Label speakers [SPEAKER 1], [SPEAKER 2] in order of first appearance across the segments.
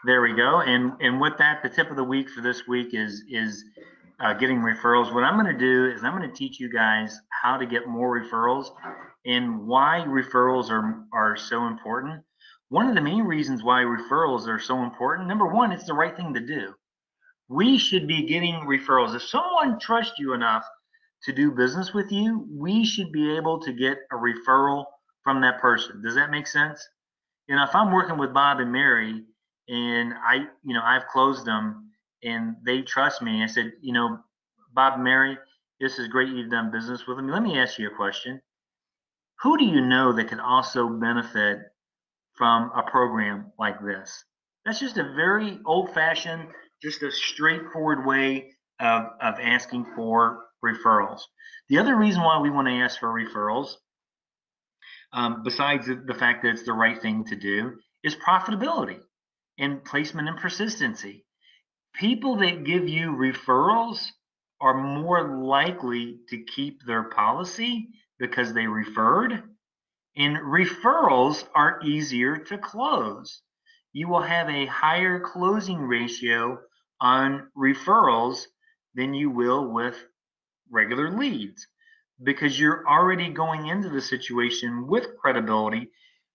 [SPEAKER 1] There we go. And with that, the tip of the week for this week is getting referrals. What I'm going to do is I'm going to teach you guys how to get more referrals and why referrals are so important. One of the main reasons why referrals are so important, number one, it's the right thing to do. We should be getting referrals. If someone trusts you enough to do business with you, we should be able to get a referral from that person. Does that make sense? If I'm working with Bob and Mary and I've closed them and they trust me, I said, Bob and Mary, this is great. You've done business with me. Let me ask you a question. Who do you know that could also benefit from a program like this? That's just a very old fashioned, just a straightforward way of asking for referrals. The other reason why we want to ask for referrals, besides the fact that it's the right thing to do, is profitability and placement and persistency. People that give you referrals are more likely to keep their policy because they referred, and referrals are easier to close. You will have a higher closing ratio on referrals than you will with regular leads because you're already going into the situation with credibility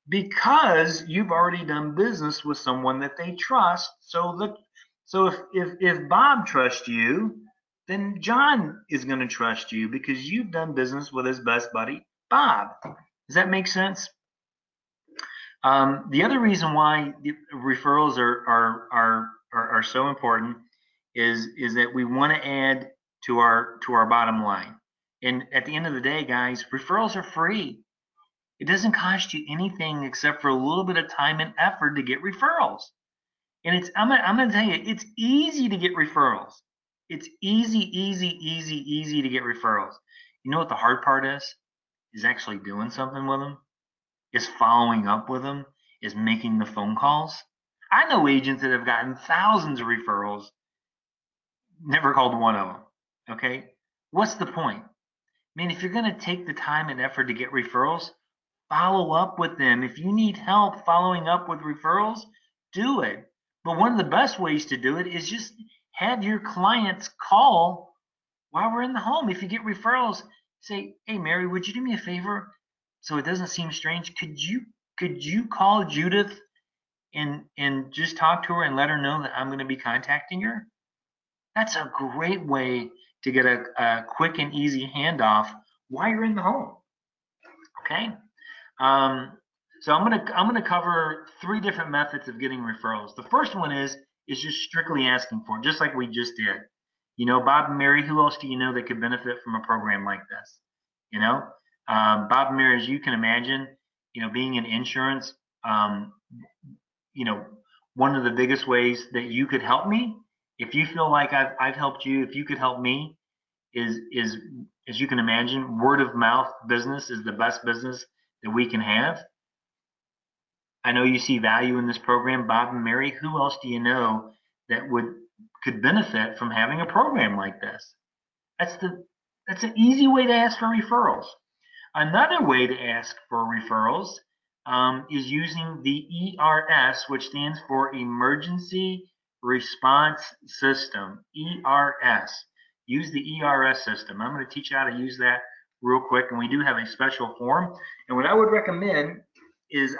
[SPEAKER 1] because you've already done business with someone that they trust. So if Bob trusts you, then John is going to trust you because you've done business with his best buddy, Bob. Does that make sense? The other reason why referrals are so important is that we want to add to our bottom line. And at the end of the day, guys, referrals are free. It doesn't cost you anything except for a little bit of time and effort to get referrals. And I'm gonna tell you, it's easy to get referrals. It's easy, easy, easy, easy to get referrals. You know what the hard part is? Is actually doing something with them, is following up with them, is making the phone calls. I know agents that have gotten thousands of referrals, never called one of them. Okay? What's the point? I mean, if you're going to take the time and effort to get referrals, follow up with them. If you need help following up with referrals, do it. But one of the best ways to do it is just have your clients call while we're in the home. If you get referrals, say, "Hey Mary, would you do me a favor so it doesn't seem strange? Could you call Judith and just talk to her and let her know that I'm going to be contacting her?" That's a great way to get a quick and easy handoff while you're in the home. Okay. Um, so I'm gonna cover three different methods of getting referrals. The first one is just strictly asking for it, just like we just did. Bob and Mary, who else do you know that could benefit from a program like this? You know, Bob and Mary, as you can imagine, being in insurance, um, you know, one of the biggest ways that you could help me, if you feel like I've helped you, if you could help me, is as you can imagine, word of mouth business is the best business that we can have. I know you see value in this program, Bob and Mary. Who else do you know that could benefit from having a program like this? That's the that's an easy way to ask for referrals. Another way to ask for referrals is using the ERS, which stands for Emergency Response System. ERS. Use the ERS system. I'm going to teach you how to use that real quick, and we do have a special form. And what I would recommend is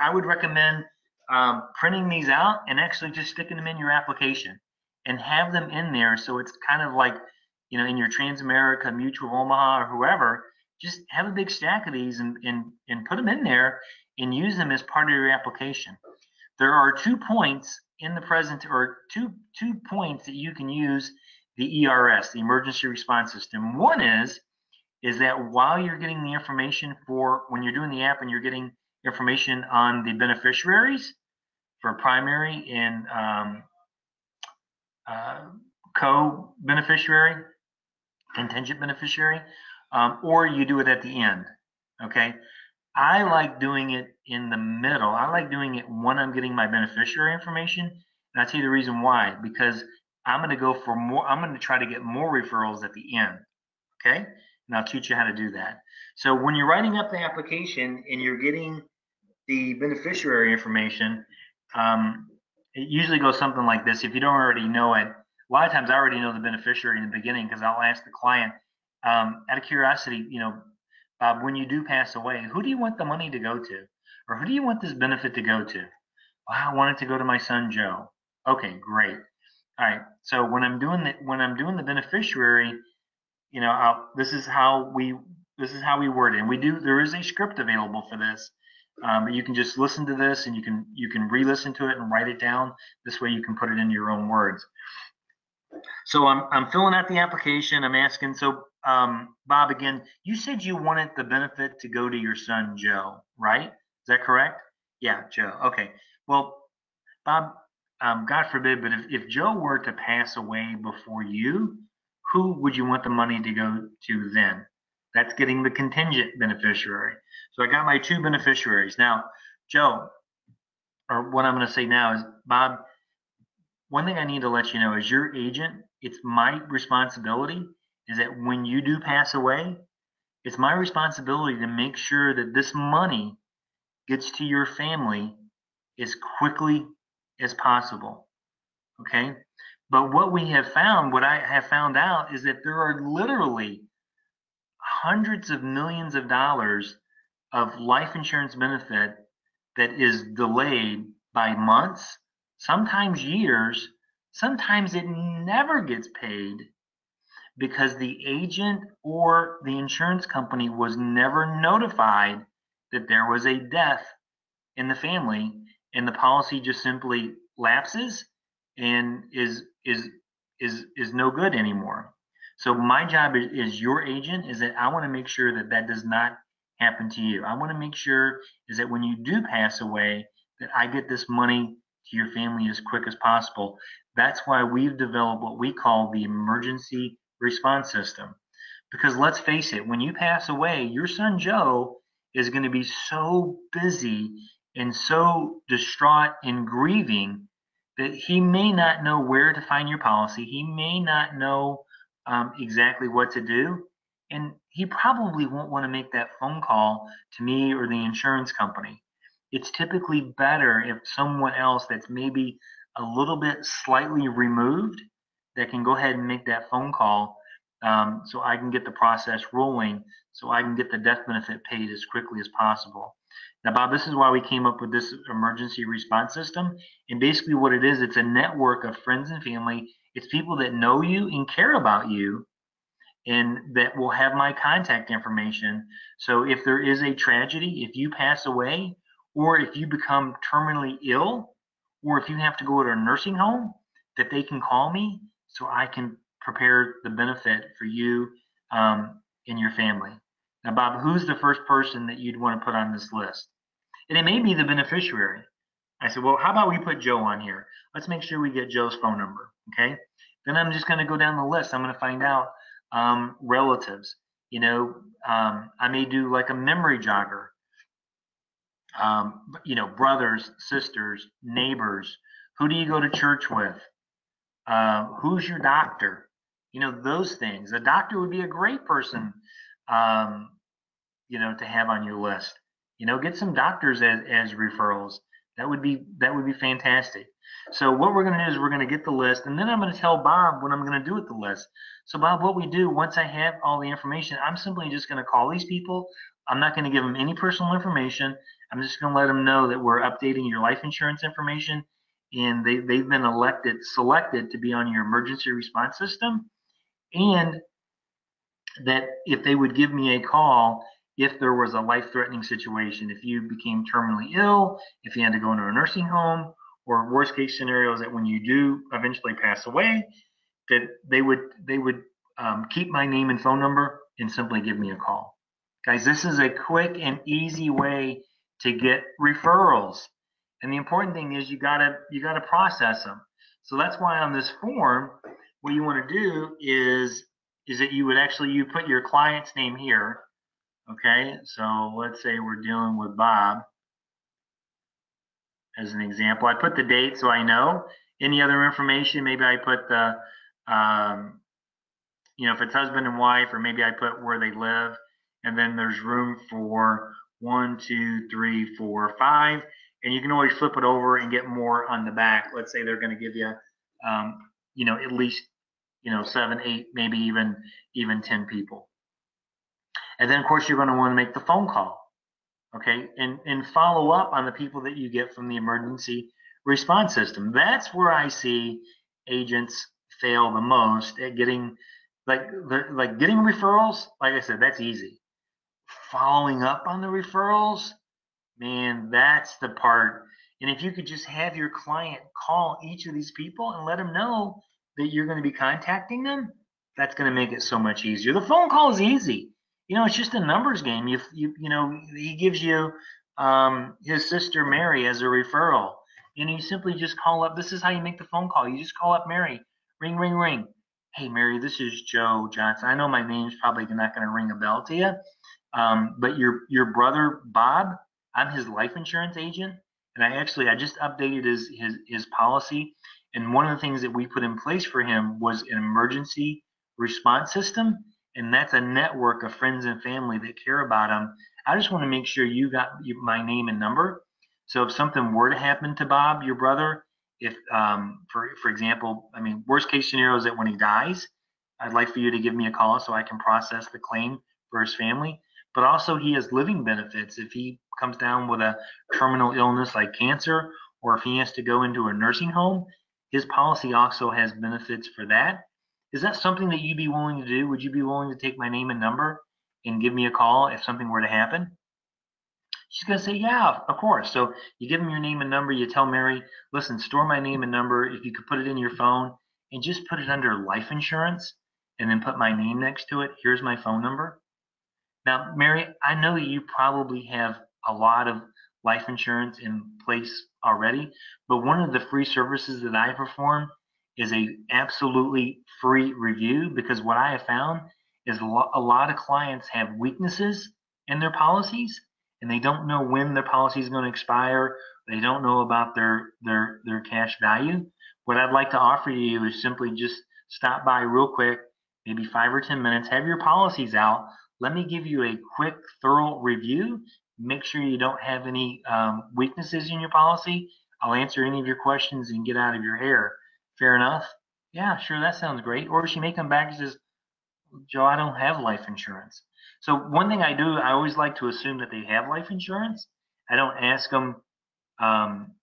[SPEAKER 1] printing these out and actually just sticking them in your application and have them in there so it's kind of like in your Transamerica, Mutual Omaha, or whoever. Just have a big stack of these and put them in there and use them as part of your application. There are 2 points in the present, or two points that you can use the ERS, the Emergency Response System. One is that while you're getting the information for when you're doing the app and you're getting information on the beneficiaries for primary and co-beneficiary, contingent beneficiary, or you do it at the end. Okay. I like doing it in the middle. I like doing it when I'm getting my beneficiary information. And I'll tell you the reason why, because I'm going to go for more. I'm going to try to get more referrals at the end. Okay. And I'll teach you how to do that. So when you're writing up the application and you're getting the beneficiary information, um, it usually goes something like this. If you don't already know it, a lot of times I already know the beneficiary in the beginning because I'll ask the client, out of curiosity, Bob, when you do pass away, who do you want the money to go to? Or who do you want this benefit to go to? Well, I want it to go to my son Joe. Okay, great. All right. So when I'm doing the beneficiary, this is how we word it. And there is a script available for this. You can just listen to this and you can re-listen to it and write it down. This way you can put it into your own words. So I'm filling out the application. I'm asking, so Bob, again, you said you wanted the benefit to go to your son Joe, right? Is that correct? Yeah, Joe. Okay. Well, Bob, God forbid, but if Joe were to pass away before you, who would you want the money to go to then? That's getting the contingent beneficiary. So I got my two beneficiaries. Now, Joe, or what I'm going to say now is, Bob, one thing I need to let you know is your agent, it's my responsibility is that when you do pass away, it's my responsibility to make sure that this money gets to your family as quickly as possible. Okay. But what I have found out is that there are literally hundreds of millions of dollars of life insurance benefit that is delayed by months, sometimes years, sometimes it never gets paid because the agent or the insurance company was never notified that there was a death in the family, and the policy just simply lapses and is no good anymore. So my job is your agent is that I want to make sure that that does not happen to you. I want to make sure is that when you do pass away, that I get this money to your family as quick as possible. That's why we've developed what we call the emergency response system. Because let's face it, when you pass away, your son Joe is going to be so busy and so distraught and grieving that he may not know where to find your policy. He may not know exactly what to do. And he probably won't want to make that phone call to me or the insurance company. It's typically better if someone else that's maybe a little bit slightly removed that can go ahead and make that phone call, so I can get the process rolling, so I can get the death benefit paid as quickly as possible. Now, Bob, this is why we came up with this emergency response system. And basically, what it is, it's a network of friends and family. It's people that know you and care about you and that will have my contact information. So if there is a tragedy, if you pass away, or if you become terminally ill, or if you have to go to a nursing home, that they can call me so I can prepare the benefit for you and your family. Now, Bob, who's the first person that you'd want to put on this list? And it may be the beneficiary. I said, well, how about we put Joe on here? Let's make sure we get Joe's phone number. Okay. Then I'm just going to go down the list. I'm going to find out relatives. I may do like a memory jogger. Brothers, sisters, neighbors. Who do you go to church with? Who's your doctor? Those things. A doctor would be a great person, um, to have on your list. Get some doctors as referrals. That would be fantastic. So what we're going to do is we're going to get the list, and then I'm going to tell Bob what I'm going to do with the list. So Bob, what we do once I have all the information, I'm simply just going to call these people. I'm not going to give them any personal information. I'm just going to let them know that we're updating your life insurance information, and they've been selected to be on your emergency response system, and that if they would give me a call if there was a life-threatening situation, if you became terminally ill, if you had to go into a nursing home, or worst case scenarios that when you do eventually pass away, that they would keep my name and phone number and simply give me a call. Guys, this is a quick and easy way to get referrals. And the important thing is you gotta process them. So that's why on this form, what you want to do is that you put your client's name here. Okay, so let's say we're dealing with Bob as an example. I put the date so I know. Any other information, maybe I put the, if it's husband and wife, or maybe I put where they live. And then there's room for 1, 2, 3, 4, 5. and you can always flip it over and get more on the back. Let's say they're going to give you, at least, 7, 8, maybe even 10 people. And then, of course, you're going to want to make the phone call, okay, and follow up on the people that you get from the emergency response system. That's where I see agents fail the most at getting, getting referrals. Like I said, that's easy. Following up on the referrals, man, that's the part. And if you could just have your client call each of these people and let them know that you're going to be contacting them, that's going to make it so much easier. The phone call is easy. It's just a numbers game. He gives you his sister Mary as a referral, and you simply just call up. This is how you make the phone call. You just call up Mary. Ring, ring, ring. Hey, Mary, this is Joe Johnson. I know my name's probably not going to ring a bell to you, but your brother Bob, I'm his life insurance agent, and I just updated his policy. And one of the things that we put in place for him was an emergency response system, and that's a network of friends and family that care about him. I just want to make sure you got my name and number. So if something were to happen to Bob, your brother, if for example, I mean, worst case scenario is that when he dies, I'd like for you to give me a call so I can process the claim for his family. But also he has living benefits if he comes down with a terminal illness like cancer, or if he has to go into a nursing home, his policy also has benefits for that. Is that something that you'd be willing to do? Would you be willing to take my name and number and give me a call if something were to happen? She's going to say, yeah, of course. So you give him your name and number. You tell Mary, listen, store my name and number. If you could put it in your phone and just put it under life insurance and then put my name next to it. Here's my phone number. Now, Mary, I know that you probably have a lot of life insurance in place already, but one of the free services that I perform is a absolutely free review, because what I have found is a lot of clients have weaknesses in their policies, and they don't know when their policy is going to expire. They don't know about their cash value. What I'd like to offer you is simply just stop by real quick, maybe 5 or 10 minutes, have your policies out. Let me give you a quick, thorough review. Make sure you don't have any weaknesses in your policy. I'll answer any of your questions and get out of your hair. Fair enough? Yeah, sure, that sounds great. Or she may come back and says, Joe, I don't have life insurance. So one thing I do, I always like to assume that they have life insurance. I don't ask them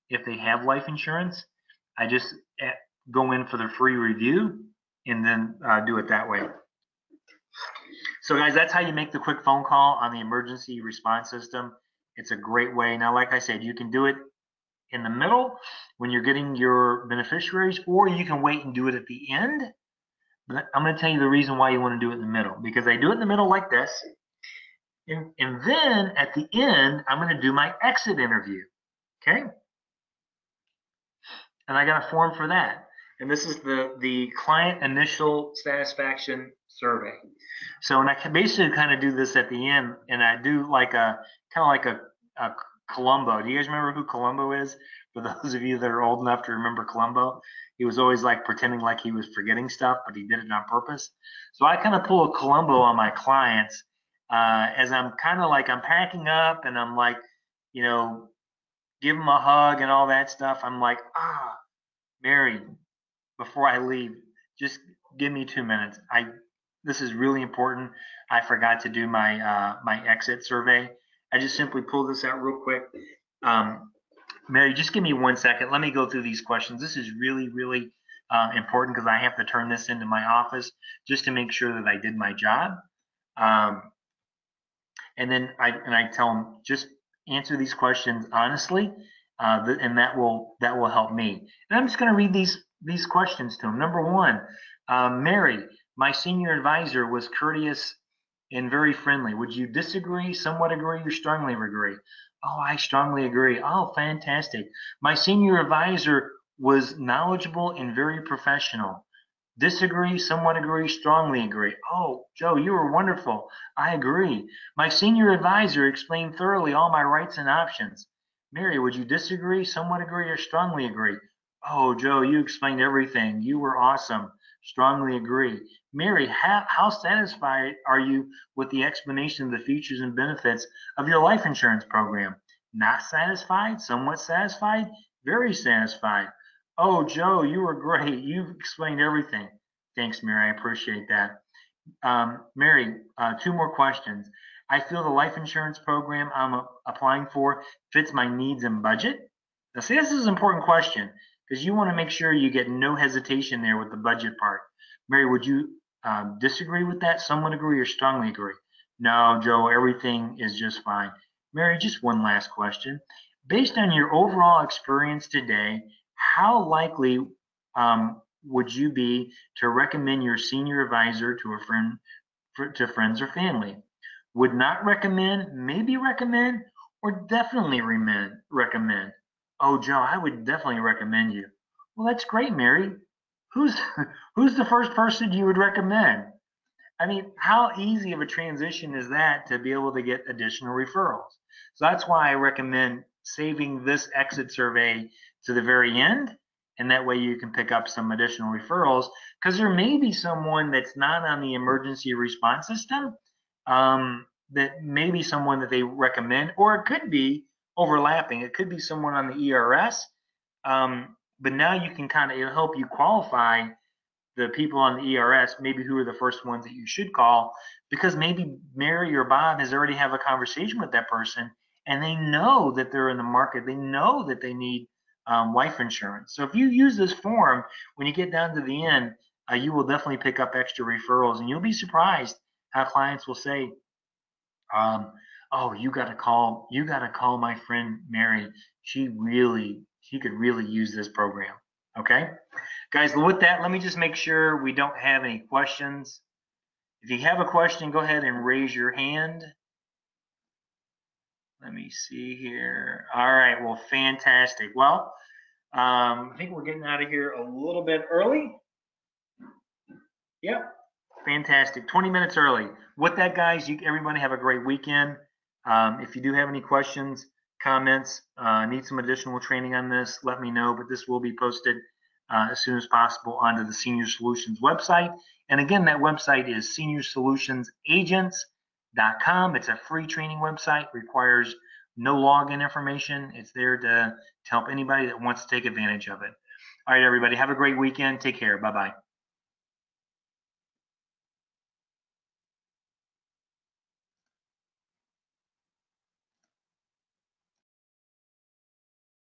[SPEAKER 1] if they have life insurance. I just go in for the free review and then do it that way. So guys, that's how you make the quick phone call on the emergency response system. It's a great way. Now, like I said, you can do it in the middle when you're getting your beneficiaries, or you can wait and do it at the end. But I'm going to tell you the reason why you want to do it in the middle, because I do it in the middle like this. And then at the end, I'm going to do my exit interview. Okay? And I got a form for that. And this is the client initial satisfaction survey. So, and I can basically kind of do this at the end, and I do like a Columbo. Do you guys remember who Columbo is? For those of you that are old enough to remember Columbo, he was always like pretending like he was forgetting stuff, but he did it on purpose. So I kind of pull a Columbo on my clients as I'm kind of like I'm packing up, and I'm like, give them a hug and all that stuff. I'm like, Mary, before I leave, just give me 2 minutes. This is really important. I forgot to do my my exit survey. I just simply pull this out real quick. Mary, just give me 1 second. Let me go through these questions. This is really, really important, because I have to turn this into my office just to make sure that I did my job. And then I tell them, just answer these questions honestly, and that will help me. And I'm just going to read these questions to them. Number 1, Mary, my senior advisor was courteous and very friendly. Would you disagree, somewhat agree, or strongly agree? Oh, I strongly agree. Oh, fantastic. My senior advisor was knowledgeable and very professional. Disagree, somewhat agree, strongly agree. Oh, Joe, you were wonderful. I agree. My senior advisor explained thoroughly all my rights and options. Mary, would you disagree, somewhat agree, or strongly agree? Oh, Joe, you explained everything. You were awesome. Strongly agree. Mary, how satisfied are you with the explanation of the features and benefits of your life insurance program? not satisfied, somewhat satisfied, very satisfied. Oh, Joe, you were great. You explained everything. Thanks, Mary. I appreciate that. Mary, two more questions. I feel the life insurance program I'm applying for fits my needs and budget. Now, see, this is an important question because you want to make sure you get no hesitation there with the budget part. Mary, would you disagree with that? Somewhat agree or strongly agree? No, Joe, everything is just fine. Mary, just one last question. Based on your overall experience today, how likely would you be to recommend your senior advisor to a friend, to friends or family? Would not recommend, maybe recommend, or definitely recommend? Oh, Joe, I would definitely recommend you. Well, that's great, Mary. Who's who's the first person you would recommend? I mean, how easy of a transition is that to be able to get additional referrals? So that's why I recommend saving this exit survey to the very end. And that way you can pick up some additional referrals because there may be someone that's not on the emergency response system that may be someone that they recommend, or it could be overlapping. It could be someone on the ERS. But now you can kind of, it'll help you qualify the people on the ERS, maybe who are the first ones that you should call, because maybe Mary or Bob has already have a conversation with that person and they know that they're in the market. They know that they need life insurance. So if you use this form, when you get down to the end, you will definitely pick up extra referrals and you'll be surprised how clients will say, um, oh, you got to call my friend Mary. She could really use this program. Okay. Guys, with that, let me just make sure we don't have any questions. If you have a question, go ahead and raise your hand. Let me see here. All right, well, fantastic. Well, I think we're getting out of here a little bit early. Yep, fantastic. 20 minutes early. With that, guys, everybody have a great weekend. If you do have any questions, comments, need some additional training on this, let me know. But this will be posted as soon as possible onto the Senior Solutions website. And again, that website is seniorsolutionsagents.com. It's a free training website, requires no login information. It's there to help anybody that wants to take advantage of it. All right, everybody, have a great weekend. Take care. Bye-bye.